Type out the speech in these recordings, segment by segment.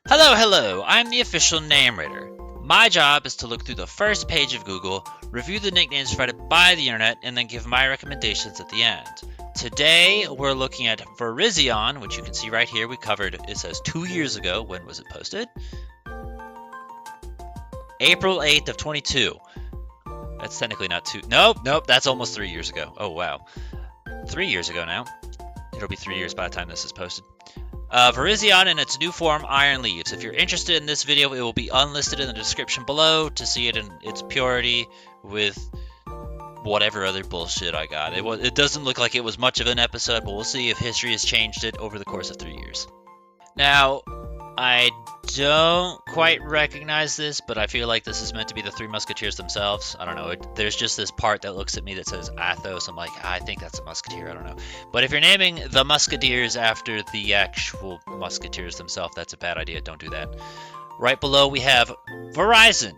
Hello, I'm the official name rater. My job is to look through the first page of Google, review the nicknames provided by the internet, and then give my recommendations at the end. Today, we're looking at Virizion, which you can see right here. We covered, it says 2 years ago. When was it posted? April 8th of 22. That's technically not two. Nope, that's almost 3 years ago. Oh, wow. 3 years ago now. It'll be 3 years by the time this is posted. Virizion in its new form, Iron Leaves. If you're interested in this video, it will be unlisted in the description below to see it in its purity with whatever other bullshit I got. It doesn't look like it was much of an episode, but we'll see if history has changed it over the course of 3 years. Now, I don't quite recognize this, but I feel like this is meant to be the Three Musketeers themselves. I don't know. There's just this part that looks at me that says Athos. I'm like, I think that's a musketeer. I don't know. But if you're naming the Musketeers after the actual Musketeers themselves, that's a bad idea. Don't do that. Right below, we have Virizion.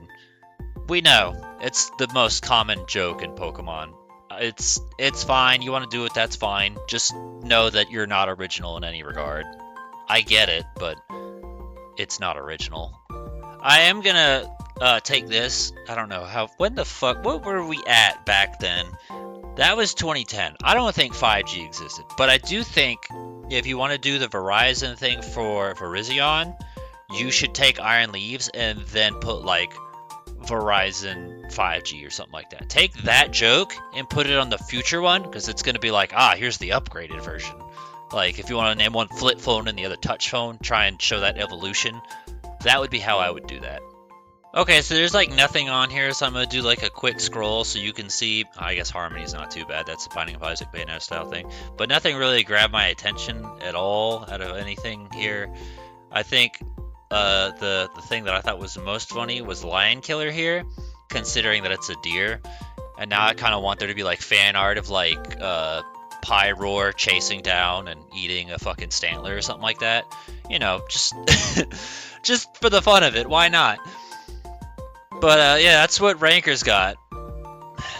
We know. It's the most common joke in Pokemon. It's fine. You want to do it, that's fine. Just know that you're not original in any regard. I get it, but it's not original. I am gonna take this. I don't know what were we at back then? That was 2010. I don't think 5G existed, but I do think if you want to do the Virizion thing for Virizion, you should take Iron Leaves and then put like Virizion 5G or something like that. Take that joke and put it on the future one, because it's gonna be like, here's the upgraded version. Like, if you want to name one flip phone and the other touch phone, try and show that evolution. That would be how I would do that. Okay, so there's like nothing on here, so I'm going to do like a quick scroll so you can see. I guess Harmony's not too bad. That's a Binding of Isaac Bayonetta style thing. But nothing really grabbed my attention at all out of anything here. I think the thing that I thought was the most funny was Lion Killer here, considering that it's a deer. And now I kind of want there to be like fan art of like Pyroar chasing down and eating a fucking Stantler or something like that. You know, just just for the fun of it. Why not? But yeah, that's what Rankers got.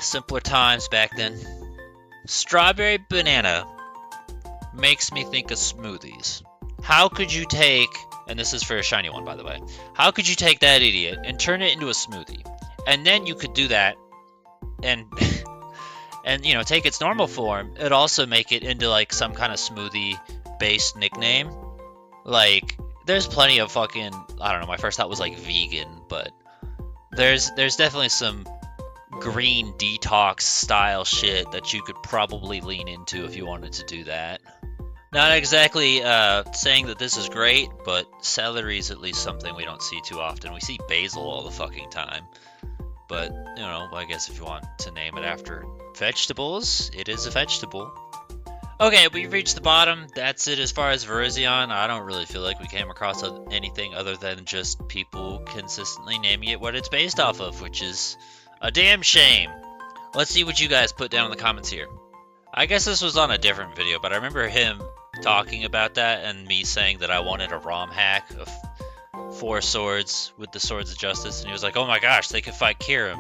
Simpler times back then. Strawberry banana makes me think of smoothies. How could you take, and this is for a shiny one by the way, how could you take that idiot and turn it into a smoothie? And then you could do that and you know, take its normal form, it'd also make it into like some kind of smoothie based nickname. Like, there's plenty of fucking, I don't know, my first thought was like vegan, but there's definitely some green detox style shit that you could probably lean into if you wanted to do that. Not exactly saying that this is great, but celery is at least something we don't see too often. We see basil all the fucking time. But, you know, I guess if you want to name it after vegetables, it is a vegetable. Okay, we've reached the bottom. That's it as far as Virizion. I don't really feel like we came across anything other than just people consistently naming it what it's based off of, which is a damn shame. Let's see what you guys put down in the comments here. I guess this was on a different video, but I remember him talking about that and me saying that I wanted a ROM hack of 4 swords with the Swords of Justice, and he was like, oh my gosh, they could fight Kirim.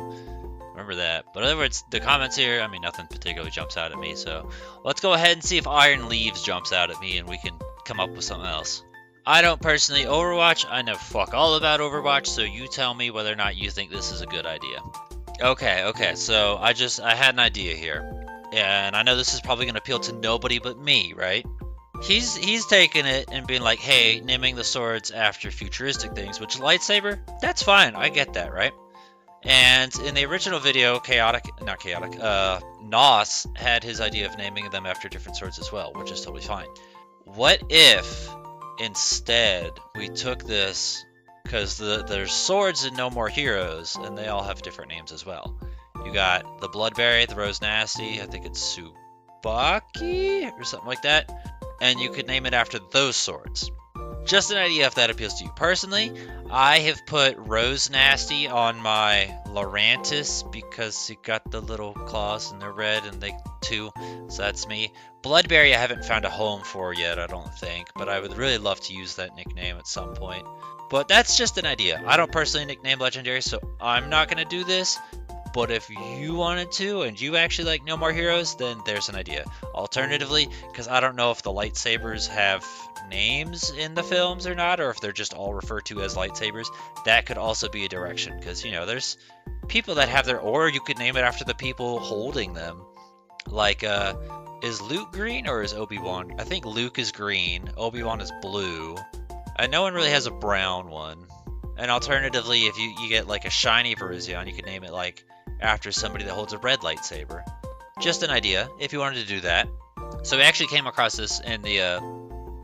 Remember that. But in other words, the comments here, I mean, nothing particularly jumps out at me, so let's go ahead and see if Iron Leaves jumps out at me and we can come up with something else. I don't personally Overwatch. I know fuck all about Overwatch, so you tell me whether or not you think this is a good idea. Okay, so I had an idea here. And I know this is probably going to appeal to nobody but me, right? He's taking it and being like, hey, naming the swords after futuristic things, which lightsaber, that's fine. I get that, right? And in the original video, Nos had his idea of naming them after different swords as well, which is totally fine. What if instead we took this, because there's swords in No More Heroes, and they all have different names as well. You got the Bloodberry, the Rose Nasty, I think it's Tsubaki or something like that. And you could name it after those swords. Just an idea if that appeals to you. Personally, I have put Rose Nasty on my Lorantis because he got the little claws and they're red and they too, so that's me. Bloodberry I haven't found a home for yet, I don't think, but I would really love to use that nickname at some point. But that's just an idea. I don't personally nickname legendaries, so I'm not going to do this, But if you wanted to and you actually like No More Heroes, then there's an idea. Alternatively, because I don't know if the lightsabers have names in the films or not, or if they're just all referred to as lightsabers, that could also be a direction. Because, you know, there's people that have their, or you could name it after the people holding them. Like, is Luke green or is Obi-Wan? I think Luke is green, Obi-Wan is blue, and no one really has a brown one. And alternatively, if you get like a shiny Virizion, you could name it like after somebody that holds a red lightsaber. Just an idea, if you wanted to do that. So we actually came across this in the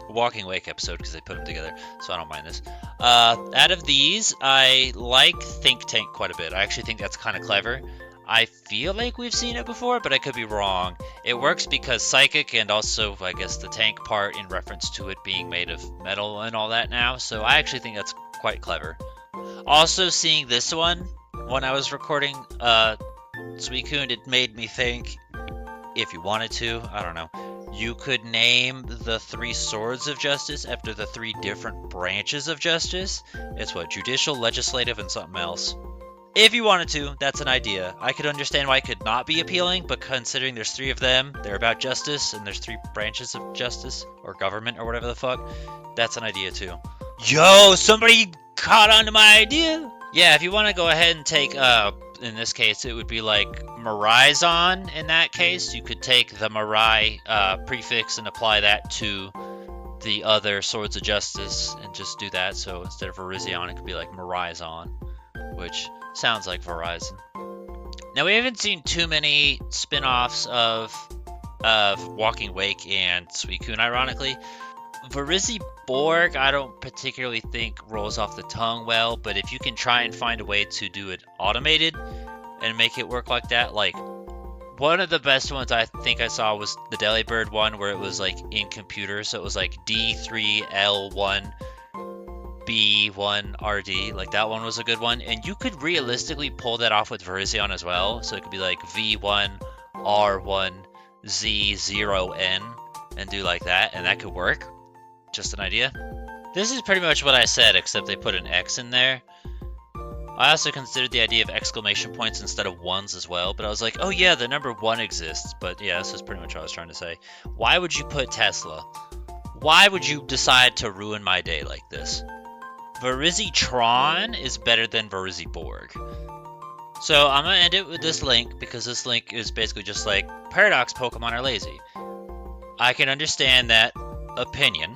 Walking Wake episode because they put them together, so I don't mind this. Out of these, I like Think Tank quite a bit. I actually think that's kind of clever. I feel like we've seen it before, but I could be wrong. It works because psychic and also, I guess, the tank part in reference to it being made of metal and all that now, so I actually think that's quite clever. Also, seeing this one, when I was recording Suicune, it made me think, if you wanted to, I don't know, you could name the 3 swords of justice after the 3 different branches of justice. It's what? Judicial, legislative, and something else. If you wanted to, that's an idea. I could understand why it could not be appealing, but considering there's 3 of them, they're about justice, and there's 3 branches of justice, or government, or whatever the fuck, that's an idea too. Yo, somebody caught on to my idea! Yeah, if you want to go ahead and take, in this case, it would be like Mirizon in that case. You could take the Mirai prefix and apply that to the other Swords of Justice and just do that. So instead of Virizion, it could be like Mirizon, which sounds like Verizon. Now, we haven't seen too many spin-offs of Walking Wake and Suicune, ironically. Viriziborg, I don't particularly think rolls off the tongue well, but if you can try and find a way to do it automated and make it work like that, like one of the best ones I think I saw was the Delibird one, where it was like in computer, so it was like D3L1B1RD, like that one was a good one, and you could realistically pull that off with Virizion as well, so it could be like V1R1Z0N and do like that, and that could work. Just an idea. This is pretty much what I said, except they put an X in there. I also considered the idea of exclamation points instead of ones as well, but I was like, oh yeah, the number 1 exists. But yeah, this is pretty much what I was trying to say. Why would you put Tesla? Why would you decide to ruin my day like this? Virizitron is better than Viriziborg. So I'm going to end it with this link, because this link is basically just like, Paradox Pokemon are lazy. I can understand that opinion,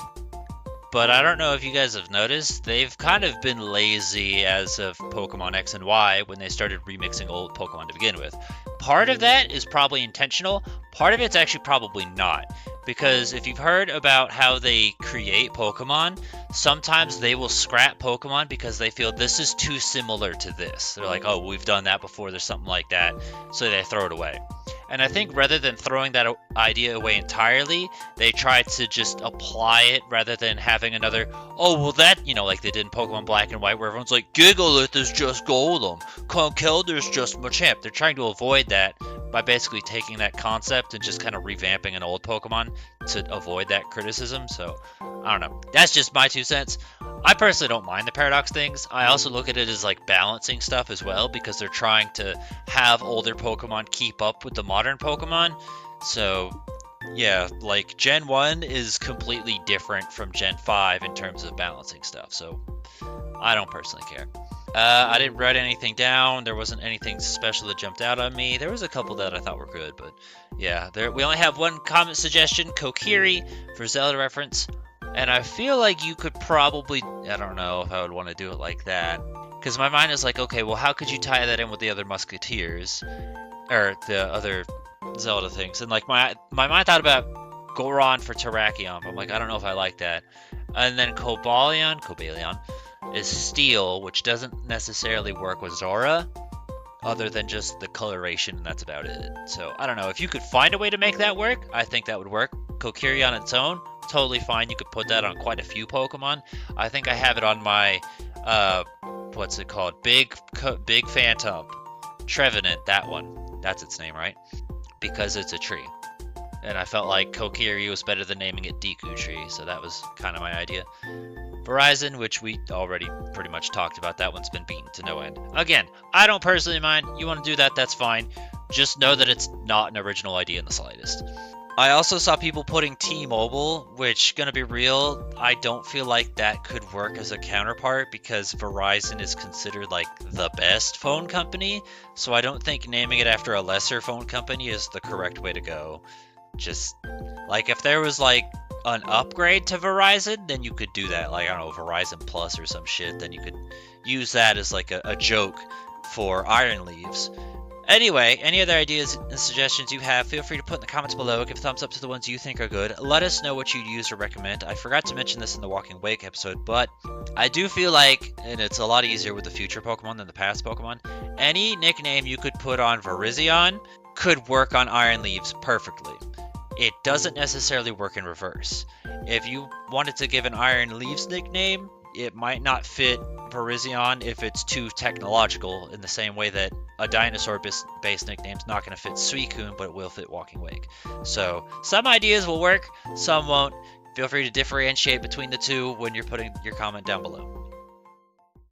but I don't know if you guys have noticed, they've kind of been lazy as of Pokemon X and Y when they started remixing old Pokemon to begin with. Part of that is probably intentional, part of it's actually probably not. Because if you've heard about how they create Pokemon, sometimes they will scrap Pokemon because they feel this is too similar to this. They're like, oh, we've done that before, there's something like that, so they throw it away. And I think rather than throwing that idea away entirely, they try to just apply it rather than having another, oh, well that, you know, like they did in Pokemon Black and White, where everyone's like, Gigalith is just Golem, Conkeldurr is just Machamp. They're trying to avoid that by basically taking that concept and just kind of revamping an old Pokemon to avoid that criticism. So, I don't know. That's just my 2 cents. I personally don't mind the Paradox things. I also look at it as like balancing stuff as well, because they're trying to have older Pokemon keep up with the modern Pokemon. So, yeah, like Gen 1 is completely different from Gen 5 in terms of balancing stuff. So, I don't personally care. I didn't write anything down. There wasn't anything special that jumped out on me. There was a couple that I thought were good, but yeah. We only have one comment suggestion, Kokiri, for Zelda reference. And I feel like you could probably, I don't know if I would want to do it like that. Because my mind is like, okay, well, how could you tie that in with the other Musketeers? Or the other Zelda things. And like my mind thought about Goron for Terrakion. I'm like, I don't know if I like that. And then Cobalion is steel, which doesn't necessarily work with Zora, other than just the coloration, and that's about it. So, I don't know. If you could find a way to make that work, I think that would work. Kokiri on its own, totally fine. You could put that on quite a few Pokemon. I think I have it on my, what's it called? Big Phantom. Trevenant, that one. That's its name, right? Because it's a tree. And I felt like Kokiri was better than naming it Deku Tree, so that was kind of my idea. Virizion, which we already pretty much talked about. That one's been beaten to no end. Again, I don't personally mind. You want to do that, that's fine. Just know that it's not an original idea in the slightest. I also saw people putting T-Mobile, which, gonna be real, I don't feel like that could work as a counterpart because Verizon is considered like the best phone company, so I don't think naming it after a lesser phone company is the correct way to go. Just, like, if there was like an upgrade to Verizon, then you could do that, like, I don't know, Verizon Plus or some shit, then you could use that as like a joke for Iron Leaves. Anyway, any other ideas and suggestions you have, feel free to put in the comments below. Give a thumbs up to the ones you think are good. Let us know what you'd use or recommend. I forgot to mention this in the Walking Wake episode, but I do feel like, and it's a lot easier with the future Pokemon than the past Pokemon, any nickname you could put on Virizion could work on Iron Leaves perfectly. It doesn't necessarily work in reverse. If you wanted to give an Iron Leaves nickname, it might not fit Virizion if it's too technological, in the same way that a dinosaur-based nickname's not going to fit Suicune, but it will fit Walking Wake. So, some ideas will work, some won't. Feel free to differentiate between the two when you're putting your comment down below.